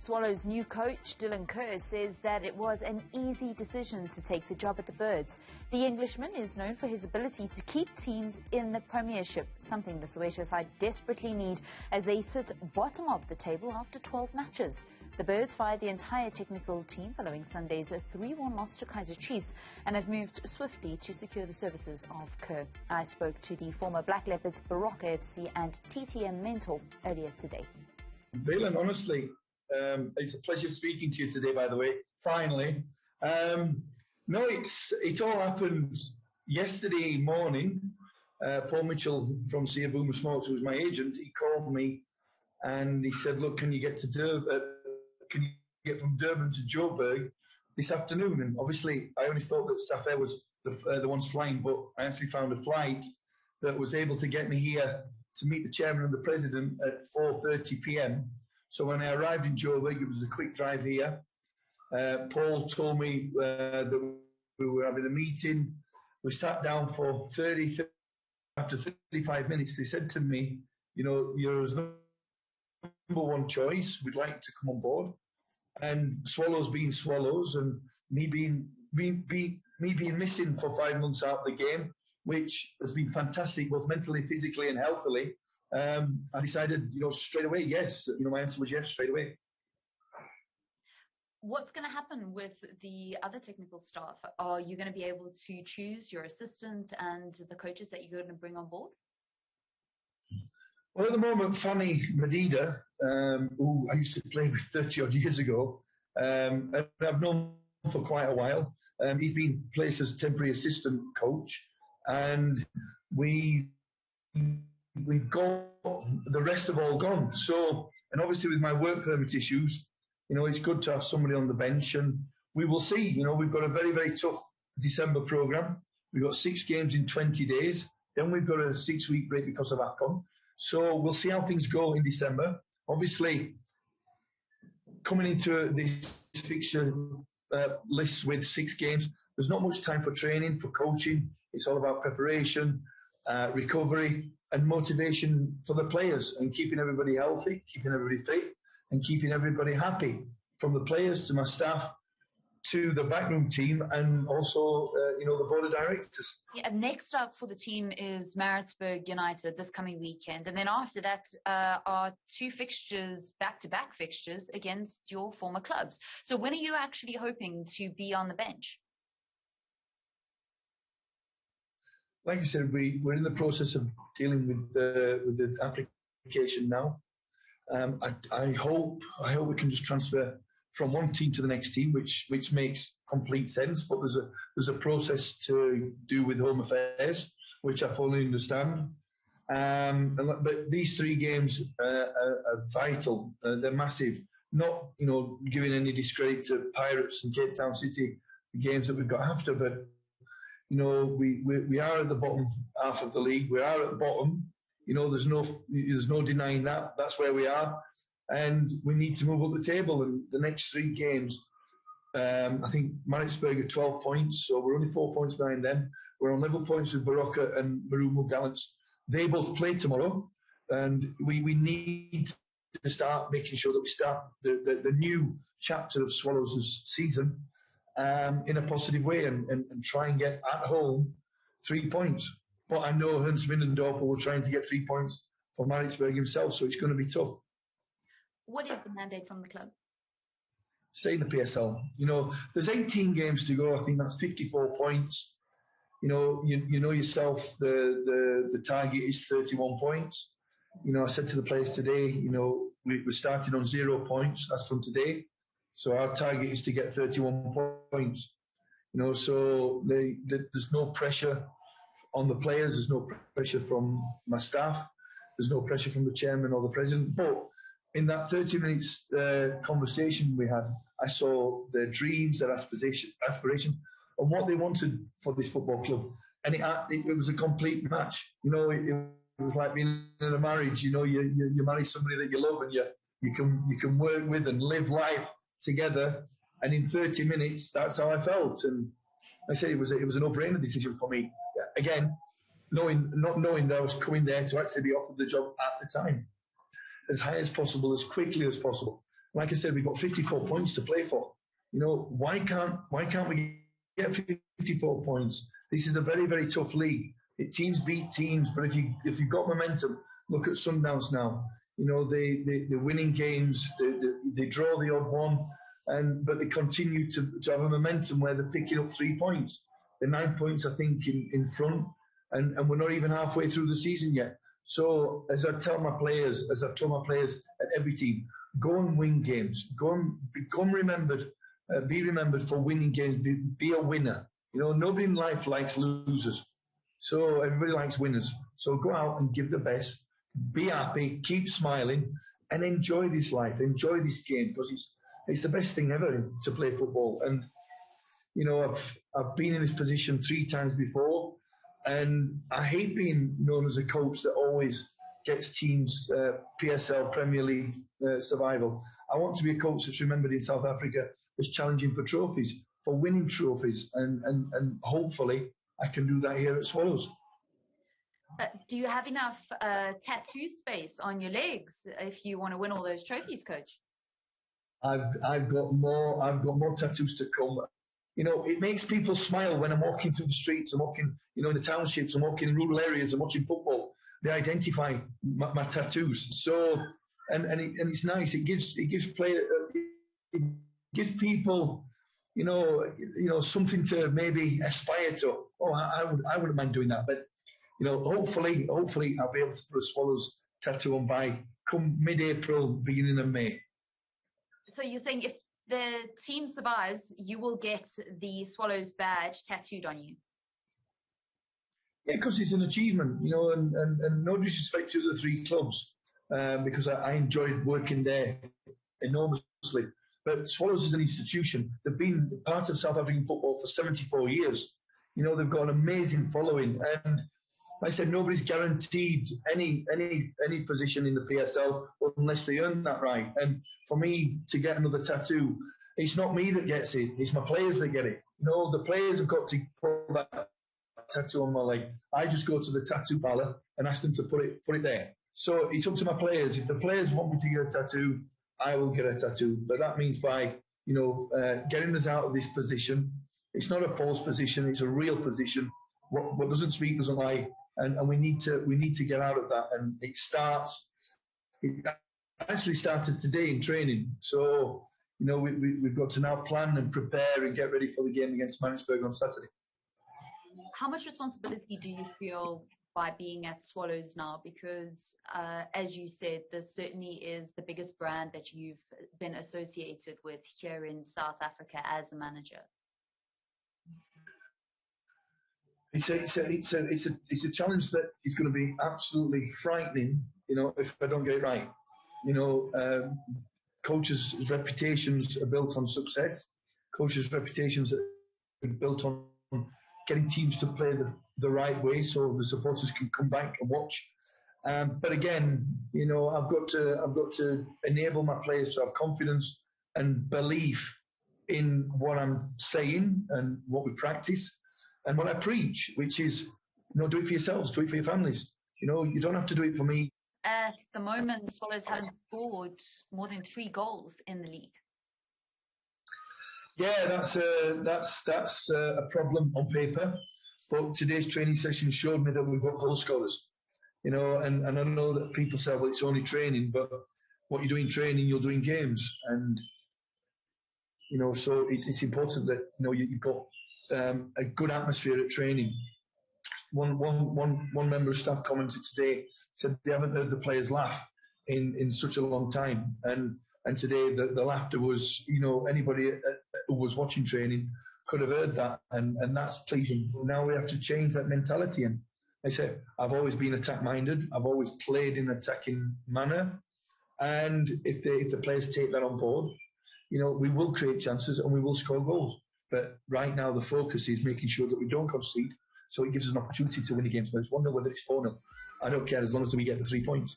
Swallows' new coach, Kerr, says that it was an easy decision to take the job at the Birds. The Englishman is known for his ability to keep teams in the Premiership, something the Soweto side desperately need as they sit bottom of the table after 12 matches. The Birds fired the entire technical team following Sunday's 3-1 loss to Kaizer Chiefs and have moved swiftly to secure the services of Kerr. I spoke to the former Black Leopards, birds FC and TTM mentor earlier today. Vaylen, honestly, it's a pleasure speaking to you today, by the way, finally. No, it all happened yesterday morning. Paul Mitchell from Soweto Sports, who was my agent, he called me and he said, look, can you get from Durban to Joburg this afternoon? And obviously, I only thought that SAFE was the ones flying, but I actually found a flight that was able to get me here to meet the chairman and the president at 4:30 p.m. So when I arrived in Joburg, it was a quick drive here. Paul told me that we were having a meeting. We sat down for after 35 minutes, they said to me, you know, you're number one choice. We'd like to come on board. And Swallows being Swallows, and me being missing for 5 months out of the game, which has been fantastic, both mentally, physically, and healthily. I decided, straight away, yes. My answer was yes, straight away. What's going to happen with the other technical staff? Are you going to be able to choose your assistant and the coaches that you're going to bring on board? Well, at the moment, Fanny Medida, who I used to play with 30-odd years ago, and I've known for quite a while. He's been placed as temporary assistant coach, and we've got the rest have all gone. So, and obviously with my work permit issues, it's good to have somebody on the bench, and we will see. We've got a very, very tough December programme. We've got 6 games in 20 days. Then we've got a 6-week break because of AFCON. So we'll see how things go in December. Obviously, coming into this fixture list with 6 games, there's not much time for training, for coaching. It's all about preparation, recovery, and motivation for the players, and keeping everybody healthy, keeping everybody fit, and keeping everybody happy, from the players to my staff to the backroom team, and also the board of directors. Yeah, next up for the team is Maritzburg United this coming weekend, and then after that are 2 fixtures, back-to-back fixtures against your former clubs. So when are you actually hoping to be on the bench? Like I said, we're in the process of dealing with the application now. I hope we can just transfer from one team to the next team, which makes complete sense. But there's a process to do with Home Affairs, which I fully understand. But these 3 games are vital. They're massive. Not giving any discredit to Pirates and Cape Town City, the games that we've got after, but we are at the bottom half of the league. We are at the bottom. There's no denying that. That's where we are. And we need to move up the table. And the next 3 games, I think Maritzburg are 12 points, so we're only 4 points behind them. We're on level points with Barocca and Marumo Gallants. They both play tomorrow, and we need to start making sure that we start the new chapter of Swallows' season in a positive way, and try and get at home 3 points. But I know Hans Winnendorfer will try to get 3 points for Maritzburg himself, so it's going to be tough. What is the mandate from the club? Stay in the PSL. There's 18 games to go. I think that's 54 points. You know yourself, the target is 31 points. I said to the players today, we're starting on 0 points. That's from today. So our target is to get 31 points. So there's no pressure on the players. There's no pressure from my staff. There's no pressure from the chairman or the president. But in that 30 minutes conversation we had, I saw their dreams, their aspiration, and what they wanted for this football club. And it was a complete match. It was like being in a marriage. You marry somebody that you love, and you can work with and live life together. And in 30 minutes, that's how I felt. And I said it was a no-brainer decision for me. Again, not knowing that I was coming there to actually be offered the job at the time, as high as possible, as quickly as possible. Like I said, we've got 54 points to play for. Why can't we get 54 points? This is a very, very tough league. Teams beat teams, but if you've got momentum, look at Sundowns now. They're winning games. They draw the odd one, but they continue to have a momentum where they're picking up 3 points. They're 9 points, I think, in front, and we're not even halfway through the season yet. So as I've told my players at every team, go and win games. Go and become remembered. Be remembered for winning games. Be a winner. Nobody in life likes losers. So everybody likes winners. So go out and give the best. Be happy. Keep smiling and enjoy this life. Enjoy this game because it's the best thing ever to play football. And I've been in this position 3 times before, and I hate being known as a coach that always gets teams PSL, Premier League survival. I want to be a coach that's remembered in South Africa as challenging for trophies, for winning trophies, and hopefully I can do that here at Swallows. Do you have enough tattoo space on your legs if you want to win all those trophies, Coach? I've got more tattoos to come. It makes people smile when I'm walking through the streets, I'm walking, in the townships, I'm walking in rural areas, I'm watching football. They identify my tattoos. So, and it's nice. It gives people, something to maybe aspire to. Oh, I wouldn't mind doing that. But, hopefully I'll be able to put a Swallows tattoo on by come mid-April, beginning of May. So you're saying if the team survives, you will get the Swallows badge tattooed on you? Yeah, because it's an achievement, and no disrespect to the 3 clubs, because I enjoyed working there enormously. But Swallows is an institution. They've been part of South African football for 74 years. They've got an amazing following. And like I said, nobody's guaranteed any position in the PSL unless they earn that right. And for me to get another tattoo, it's not me that gets it. It's my players that get it. The players have got to put that tattoo on my leg. I just go to the tattoo parlour and ask them to put it there. So it's up to my players. If the players want me to get a tattoo, I will get a tattoo. But that means by getting us out of this position. It's not a false position. It's a real position. What doesn't speak doesn't lie, and we need to get out of that. And it actually started today in training. So we've got to now plan and prepare and get ready for the game against Maritzburg on Saturday. How much responsibility do you feel by being at Swallows now? Because as you said, this certainly is the biggest brand that you've been associated with here in South Africa as a manager. It's a challenge that is going to be absolutely frightening, if I don't get it right. Coaches' reputations are built on success. Coaches' reputations are built on getting teams to play the right way so the supporters can come back and watch. But again, I've got to enable my players to have confidence and belief in what I'm saying and what we practice and what I preach, which is, do it for yourselves, do it for your families. You don't have to do it for me. At the moment, the Swallows haven't scored more than 3 goals in the league. Yeah, that's a problem on paper, but today's training session showed me that we've got goal scorers. And I know that people say, well, it's only training, but what you do in training, you'll do in games, and so it's important that you've got a good atmosphere at training. One member of staff commented today, said they haven't heard the players laugh in such a long time, and today the laughter was, anybody who was watching training could have heard that, and that's pleasing. Now we have to change that mentality. And I say, I've always been attack-minded. I've always played in an attacking manner, and if the players take that on board, we will create chances and we will score goals. But right now the focus is making sure that we don't concede, so it gives us an opportunity to win a game. So I just wonder whether it's 4-0. I don't care as long as we get the 3 points.